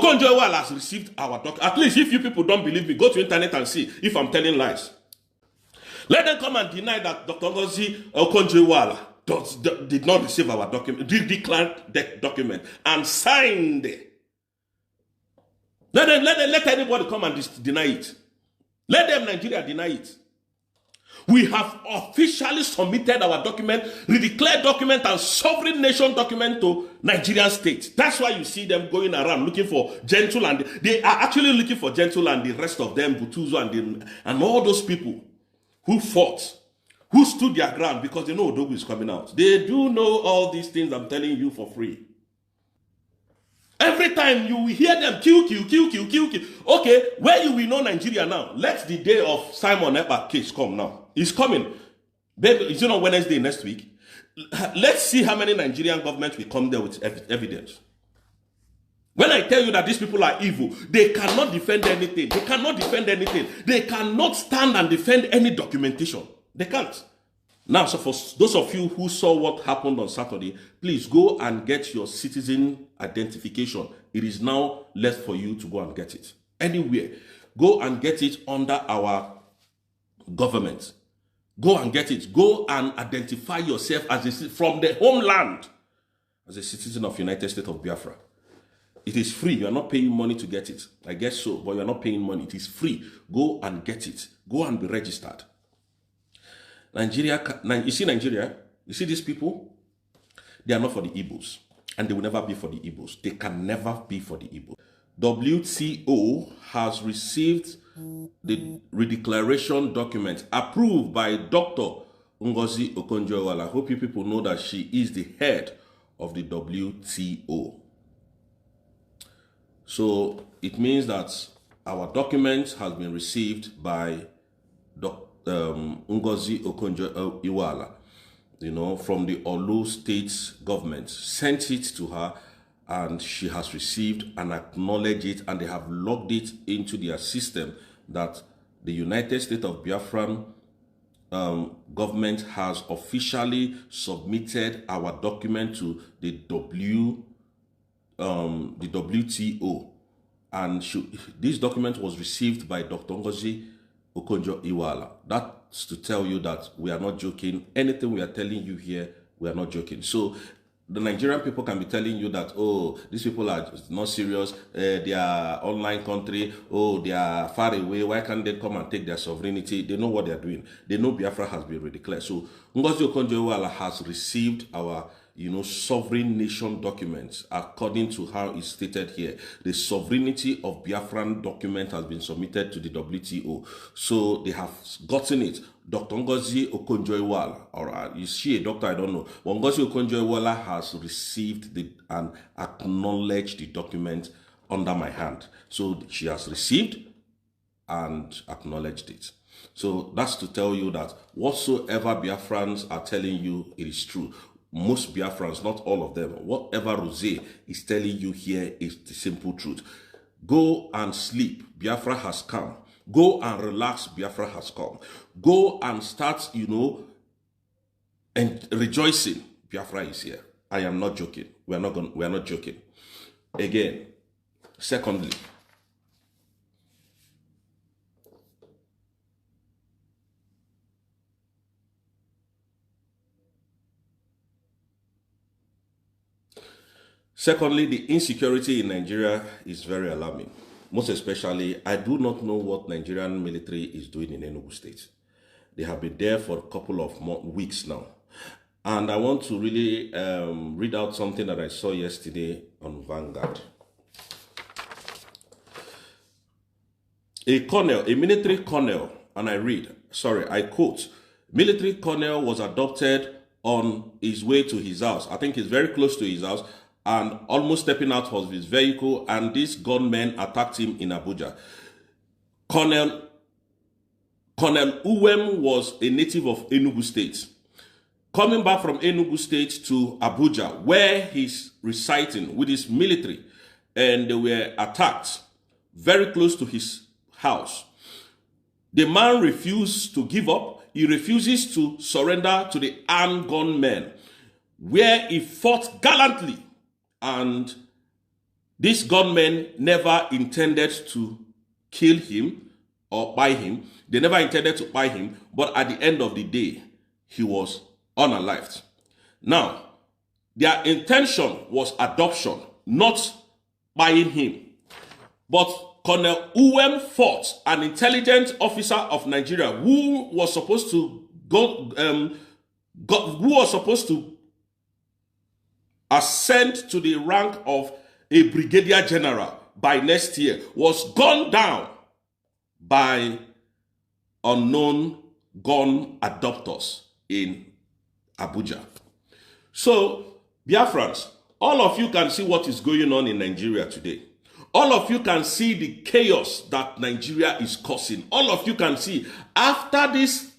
Okonji Iweala has received our document. At least if you people don't believe me, go to internet and see if I'm telling lies. Let them come and deny that Dr. Ngozi Okonji Iweala did not receive our document, declared that document, and signed it. Let anybody come and deny it. Let them, Nigeria, deny it. We have officially submitted our document, redeclared document, and sovereign nation document to Nigerian state. That's why you see them going around looking for Gentle, and they are actually looking for Gentle and the rest of them, Butuzo and all those people who fought, who stood their ground because they know Odogu is coming out. They do know all these things I'm telling you for free. Every time you will hear them kill. Okay, where you will know Nigeria now? Let the day of Simon Ekpa case come now. It's coming. Baby, it's on Wednesday next week. Let's see how many Nigerian governments will come there with evidence. When I tell you that these people are evil, they cannot defend anything. They cannot defend anything. They cannot stand and defend any documentation. They can't. Now, so for those of you who saw what happened on Saturday, please go and get your citizen identification. It is now left for you to go and get it. Anywhere. Go and get it under our government. Go and get it. Go and identify yourself as from the homeland as a citizen of United States of Biafra. It is free. You are not paying money to get it. I guess so, but you are not paying money. It is free. Go and get it. Go and be registered. Nigeria, you see Nigeria? You see these people? They are not for the Igbos. And they will never be for the Igbos. They can never be for the Igbos. WTO has received the redeclaration document approved by Dr. Ngozi Okonji Iweala. I hope you people know that she is the head of the WTO. So it means that our document has been received by Ngozi Okonji Iweala, you know, from the Olu state government, sent it to her, and she has received and acknowledged it, and they have logged it into their system that the United States of Biafran government has officially submitted our document to the WTO, and this document was received by Dr. Ngozi Okonji Iweala. That's to tell you that we are not joking. Anything we are telling you here, we are not joking. So the Nigerian people can be telling you that, oh, these people are not serious, they are online country, oh, they are far away, why can't they come and take their sovereignty? They know what they are doing. They know Biafra has been redeclared. So Ngozi Okonji Iweala has received our, you know, sovereign nation documents according to how it's stated here. The sovereignty of Biafran document has been submitted to the WTO. So they have gotten it. Dr. Ngozi Okonji Iweala, or is she a doctor? I don't know. But Ngozi Okonji Iweala has received and acknowledged the document under my hand. So she has received and acknowledged it. So that's to tell you that whatsoever Biafrans are telling you, it is true. Most Biafrans, not all of them, whatever Rosé is telling you here is the simple truth. Go and sleep. Biafra has come. Go and relax. Biafra has come. Go and start, you know, and rejoicing. Biafra is here. I am not joking. We are not joking. Again, secondly, the insecurity in Nigeria is very alarming. Most especially, I do not know what Nigerian military is doing in Enugu State. They have been there for a couple of weeks now. And I want to really read out something that I saw yesterday on Vanguard. A military colonel, and I quote, military colonel was adopted on his way to his house. I think it's very close to his house, and almost stepping out of his vehicle, and these gunmen attacked him in Abuja. Colonel Uwem was a native of Enugu State. Coming back from Enugu State to Abuja, where he's reciting with his military, and they were attacked very close to his house. The man refused to give up. He refuses to surrender to the armed gunmen, where he fought gallantly. And These gunmen never intended to kill him or buy him. They never intended to buy him, but at the end of the day, he was unalived. Now, their intention was adoption, not buying him. But Colonel Uwem fought, an intelligence officer of Nigeria, who was supposed to ascend to the rank of a brigadier general by next year, was gunned down by unknown gun adopters in Abuja. So, Biafrans, all of you can see what is going on in Nigeria today. All of you can see the chaos that Nigeria is causing. All of you can see after this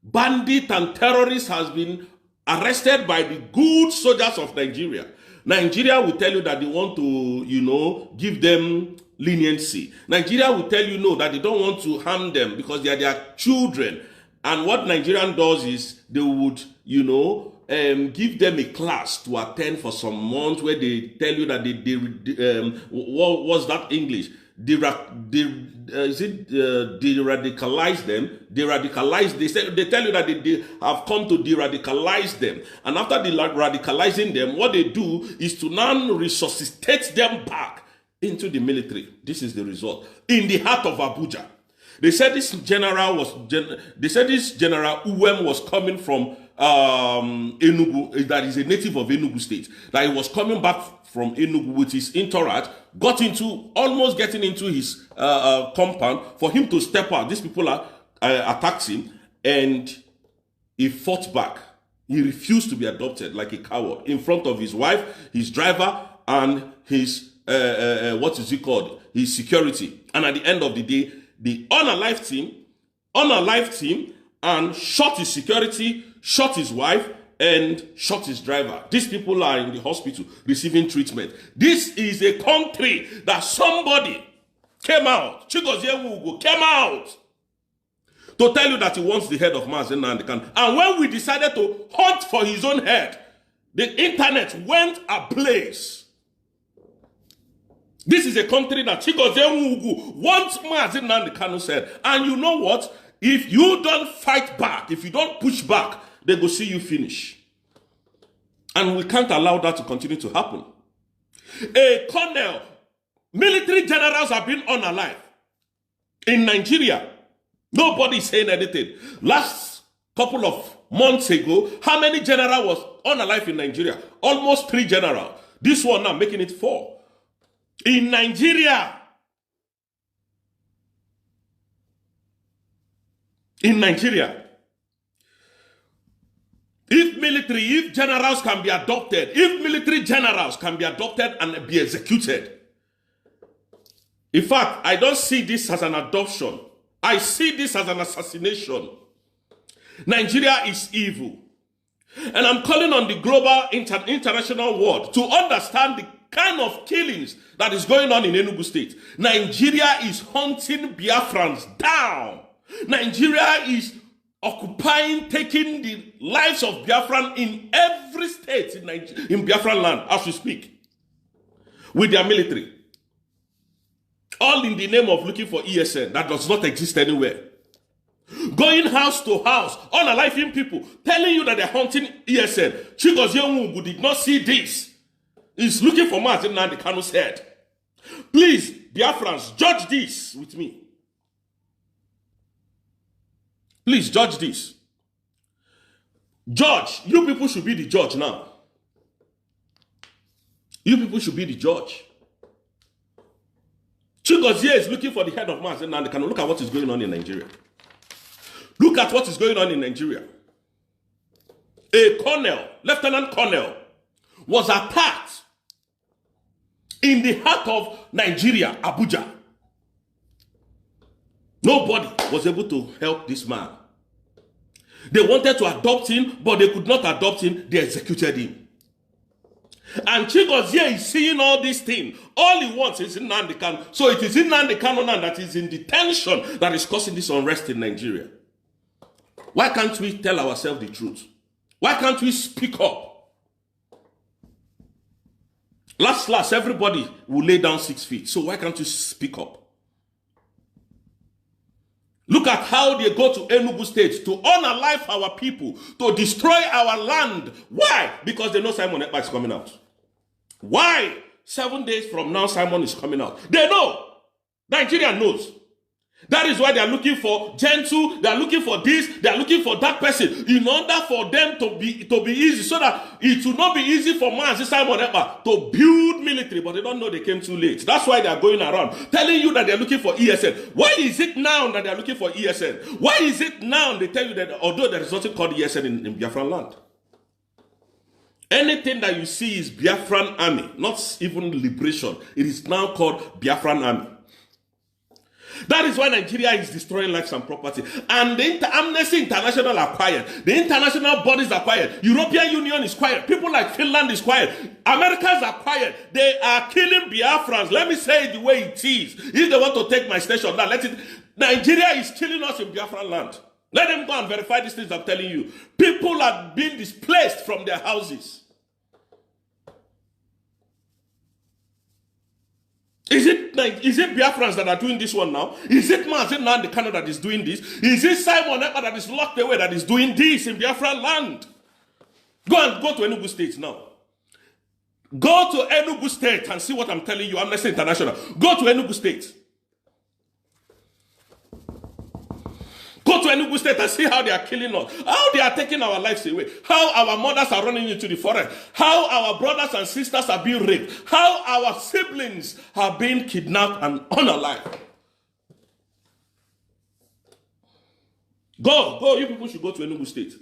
bandit and terrorist has been arrested by the good soldiers of Nigeria, Nigeria will tell you that they want to, give them leniency. Nigeria will tell you no, that they don't want to harm them because they are their children. And what Nigerian does is they would, give them a class to attend for some months where they tell you that what was that English? De-radicalize them. They tell you that they have come to de-radicalize them. And after radicalizing them, what they do is to now resuscitate them back into the military. This is the result. In the heart of Abuja. They said this General Uwem was coming from Enugu, that is a native of Enugu State, that he was coming back from Enugu with his entourage, almost getting into his compound for him to step out. These people attacked him, and he fought back. He refused to be adopted like a coward in front of his wife, his driver, and his his security. And at the end of the day, the unalived him and shot his security, shot his wife, and shot his driver. These people are in the hospital receiving treatment. This is a country that somebody came out, Chigozie came out to tell you that he wants the head of Mazi Nnamdi Kanu. And when we decided to hunt for his own head, the internet went ablaze. This is a country that Chigozie wants Mazi Nnamdi Kanu said. And you know what? If you don't fight back, if you don't push back, they go see you finish. And we can't allow that to continue to happen. A colonel, military generals have been unalive. In Nigeria, nobody is saying anything. Last couple of months ago, how many generals was unalive in Nigeria? Almost 3 generals. This one now making it 4. In Nigeria. In Nigeria. If generals can be adopted, if military generals can be adopted and be executed. In fact, I don't see this as an adoption. I see this as an assassination. Nigeria is evil. And I'm calling on the global international world to understand the kind of killings that is going on in Enugu State. Nigeria is hunting Biafrans down. Nigeria is occupying, taking the lives of Biafran in every state in Biafran land as we speak, with their military. All in the name of looking for ESN that does not exist anywhere. Going house to house, unaliving people, telling you that they're hunting ESN. Chigozie Nwugwu did not see this. He's looking for Mazi Nnamdi Kanu's head. Please, Biafrans, judge this with me. Please judge this. Judge. You people should be the judge now. You people should be the judge. Chigozie is looking for the head of Mazi Nnamdi Kanu. Look at what is going on in Nigeria. Look at what is going on in Nigeria. A colonel, lieutenant colonel, was attacked in the heart of Nigeria, Abuja. Nobody was able to help this man. They wanted to adopt him, but they could not adopt him. They executed him. And Chigozie is seeing all these things. All he wants is Nnamdi Kanu. So it is Nnamdi Kanu now that is in detention that is causing this unrest in Nigeria. Why can't we tell ourselves the truth? Why can't we speak up? Last, everybody will lay down 6 feet. So why can't you speak up? Look at how they go to Enugu State to unalive our people, to destroy our land. Why? Because they know Simon Ekpa is coming out. Why? 7 days from now, Simon is coming out. They know. Nigeria knows. That is why they are looking for gentle, they are looking for this, they are looking for that person in order for them to be easy, so that it will not be easy for Mazi Simon Ekpa to build military, but they don't know they came too late. That's why they are going around telling you that they are looking for ESN. Why is it now that they are looking for ESN? Why is it now they tell you that although there is nothing called ESN in Biafran land? Anything that you see is Biafran army, not even liberation. It is now called Biafran army. That is why Nigeria is destroying lives and property. And the Amnesty International are quiet. The international bodies are quiet. European Union is quiet. People like Finland is quiet. Americans are quiet. They are killing Biafrans. Let me say it the way it is. If they want to take my station now, let it. Nigeria is killing us in Biafran land. Let them go and verify these things I'm telling you. People are being displaced from their houses. Is it Biafrans that are doing this one now? Is it Mazi Nnamdi Kanu that is doing this? Is it Simon Ekpa that is locked away that is doing this in Biafran land? Go to Enugu State now. Go to Enugu State and see what I'm telling you. Amnesty International. Go to Enugu State. Go to Enugu State and see how they are killing us. How they are taking our lives away. How our mothers are running into the forest. How our brothers and sisters are being raped. How our siblings are being kidnapped and unalive. Go. You people should go to Enugu State.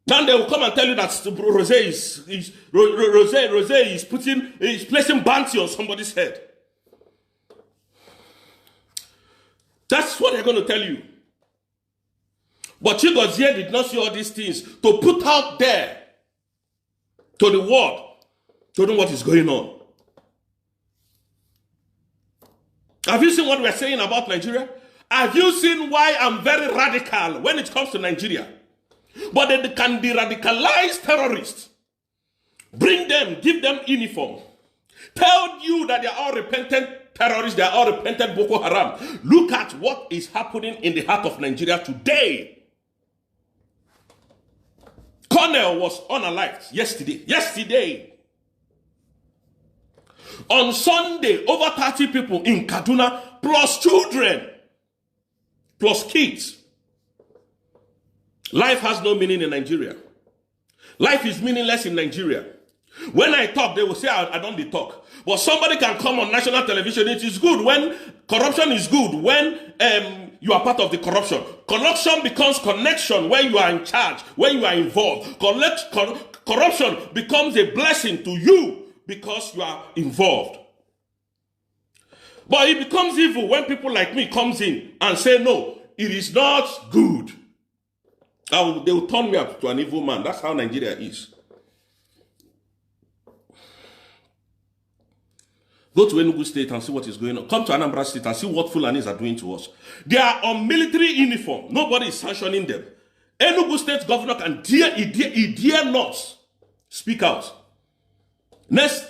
Then they will come and tell you that Rose is placing bounty on somebody's head. That's what they're going to tell you. But Ngozi did not see all these things to put out there to the world to know what is going on. Have you seen what we're saying about Nigeria? Have you seen why I'm very radical when it comes to Nigeria? But they can de-radicalize terrorists. Bring them, give them uniform. Tell you that they are all repentant terrorists, they are all repentant Boko Haram. Look at what is happening in the heart of Nigeria today. Colonel was unalived yesterday. On Sunday, over 30 people in Kaduna, plus children, plus kids. Life has no meaning in Nigeria. Life is meaningless in Nigeria. When I talk, they will say I don't talk. But somebody can come on national television. It is good when corruption is good, when you are part of the corruption. Corruption becomes connection when you are in charge, when you are involved. Corruption becomes a blessing to you because you are involved. But it becomes evil when people like me comes in and say, no, it is not good. They will turn me up to an evil man. That's how Nigeria is. Go to Enugu State and see what is going on. Come to Anambra State and see what Fulanis are doing to us. They are on military uniform. Nobody is sanctioning them. Enugu State governor can dare not speak out. Next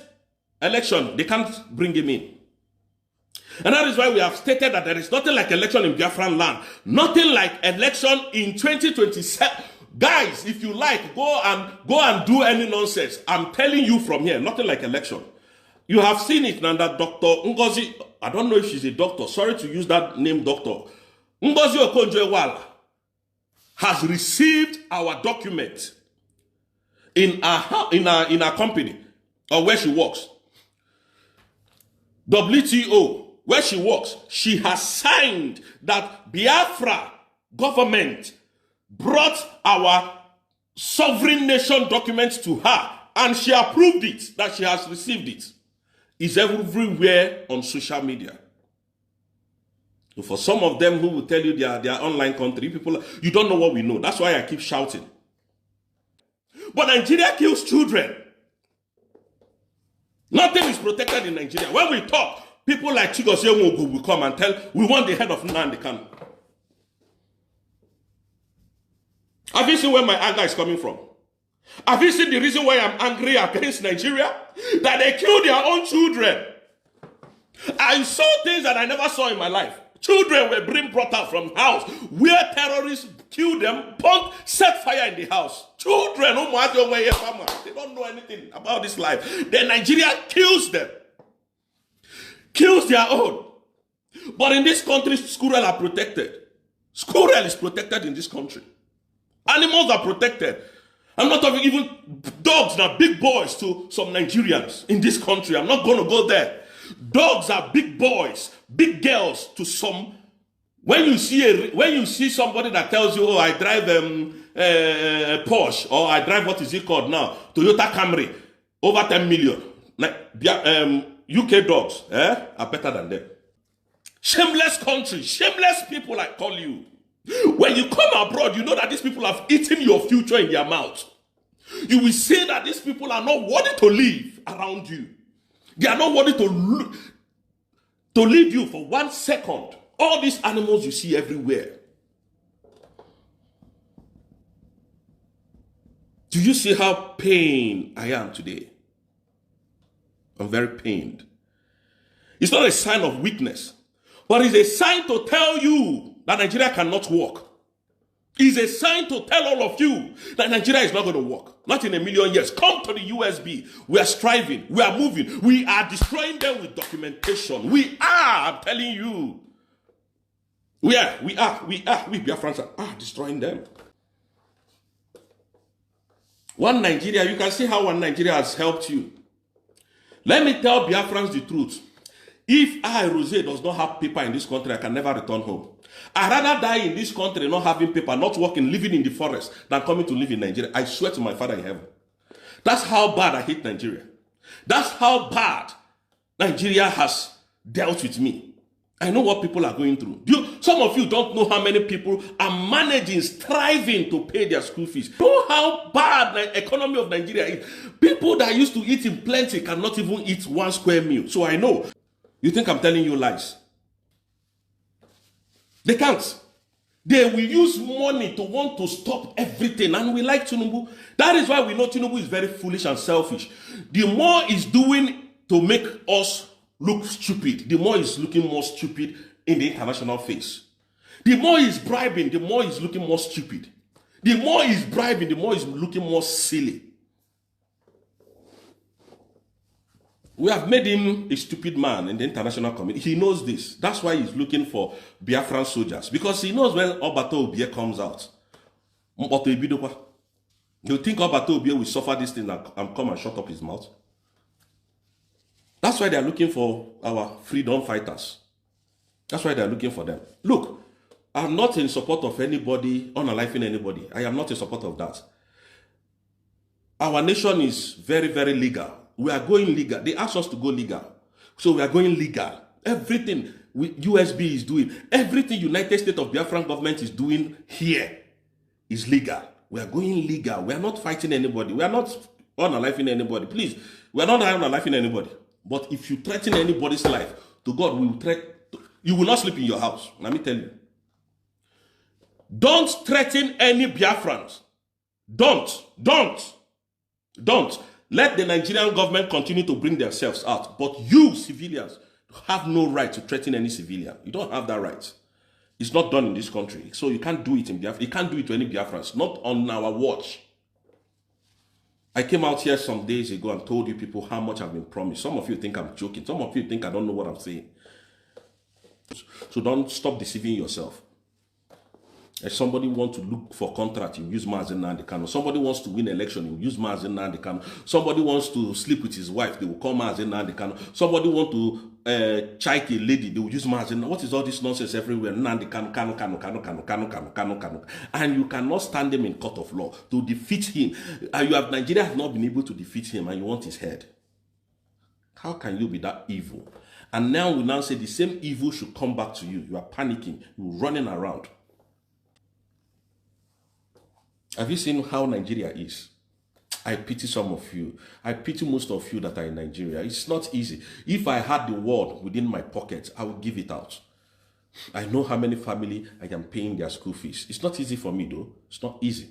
election, they can't bring him in. And that is why we have stated that there is nothing like election in Biafran land. Nothing like election in 2027. Guys, if you like, go and do any nonsense. I'm telling you from here, nothing like election. You have seen it now that Dr. Ngozi, I don't know if she's a doctor, sorry to use that name doctor. Ngozi Okonji has received our document in our company or where she works. WTO, where she works, she has signed that Biafra government brought our sovereign nation documents to her and she approved it, that she has received it. It's everywhere on social media. So for some of them who will tell you they are online country, people, you don't know what we know. That's why I keep shouting. But Nigeria kills children. Nothing is protected in Nigeria. When we talk, people like Ngozi will come and tell, we want the head of Nnamdi Kanu. Have you seen where my anger is coming from? Have you seen the reason why I'm angry against Nigeria? That they kill their own children. I saw things that I never saw in my life. Children were being brought out from house where terrorists killed them, burnt, set fire in the house. Children, they don't know anything about this life. Then Nigeria kills them. Kills their own. But in this country, squirrels are protected. Squirrel is protected in this country. Animals are protected. I'm not talking even dogs now, big boys to some Nigerians in this country. I'm not going to go there. Dogs are big boys, big girls to some. When you see somebody that tells you, oh, I drive Porsche, or I drive, what is it called now, Toyota Camry, over 10 million. UK dogs are better than them. Shameless country, shameless people, I call you. When you come abroad, you know that these people have eaten your future in their mouth. You will say that these people are not worthy to live around you. They are not worthy to leave you for 1 second. All these animals you see everywhere. Do you see how pained I am today? I'm very pained. It's not a sign of weakness, but it's a sign to tell you that Nigeria cannot work. It's a sign to tell all of you that Nigeria is not going to work. Not in a million years. Come to the USB. We are striving. We are moving. We are destroying them with documentation. We are, I'm telling you. We Biafrans are destroying them. One Nigeria, you can see how one Nigeria has helped you. Let me tell Biafrans the truth. If I, Rose, does not have paper in this country, I can never return home. I'd rather die in this country not having paper, not working, living in the forest, than coming to live in Nigeria. I swear to my Father in heaven. That's how bad I hate Nigeria. That's how bad Nigeria has dealt with me. I know what people are going through. Some of you don't know how many people are managing, striving to pay their school fees. You know how bad the economy of Nigeria is. People that used to eat in plenty cannot even eat 1 square meal. So I know. You think I'm telling you lies? They can't. They will use money to want to stop everything. And we like Tinubu. That is why we know Tinubu is very foolish and selfish. The more he's doing to make us look stupid, the more he's looking more stupid in the international face. The more he's bribing, the more he's looking more stupid. The more he's bribing, the more he's looking more silly. We have made him a stupid man in the international community. He knows this. That's why he's looking for Biafran soldiers. Because he knows when Obato Obie comes out. You think Obato Obie will suffer this thing and come and shut up his mouth? That's why they're looking for our freedom fighters. That's why they're looking for them. Look, I'm not in support of anybody, unaliving anybody. I am not in support of that. Our nation is very, very legal. We are going legal. They asked us to go legal. So we are going legal. Everything USB is doing, everything United States of Biafran government is doing here is legal. We are going legal. We are not fighting anybody. We are not unaliving anybody. Please, we are not unaliving anybody. But if you threaten anybody's life, to God, we will threaten. You will not sleep in your house. Let me tell you. Don't threaten any Biafrans. Don't. Let the Nigerian government continue to bring themselves out. But you, civilians, have no right to threaten any civilian. You don't have that right. It's not done in this country. So you can't do it in Biafra. You can't do it to any Biafrans. Not on our watch. I came out here some days ago and told you people how much I've been promised. Some of you think I'm joking. Some of you think I don't know what I'm saying. So don't stop deceiving yourself. If somebody wants to look for contract, you use Mazi Nnamdi Kanu. Somebody wants to win election, you use Mazi Nnamdi Kanu. Somebody wants to sleep with his wife, they will call Mazi Nnamdi Kanu. Somebody wants to chike a lady, they will use Mazi Nnamdi. What is all this nonsense everywhere? Nnamdi Kanu. And you cannot stand him in court of law to defeat him. Nigeria has not been able to defeat him, and you want his head. How can you be that evil? And now we now say the same evil should come back to you. You are panicking, you're running around. Have you seen how Nigeria is? I pity some of you. I pity most of you that are in Nigeria. It's not easy. If I had the world within my pocket, I would give it out. I know how many family I am paying their school fees. It's not easy for me though. It's not easy.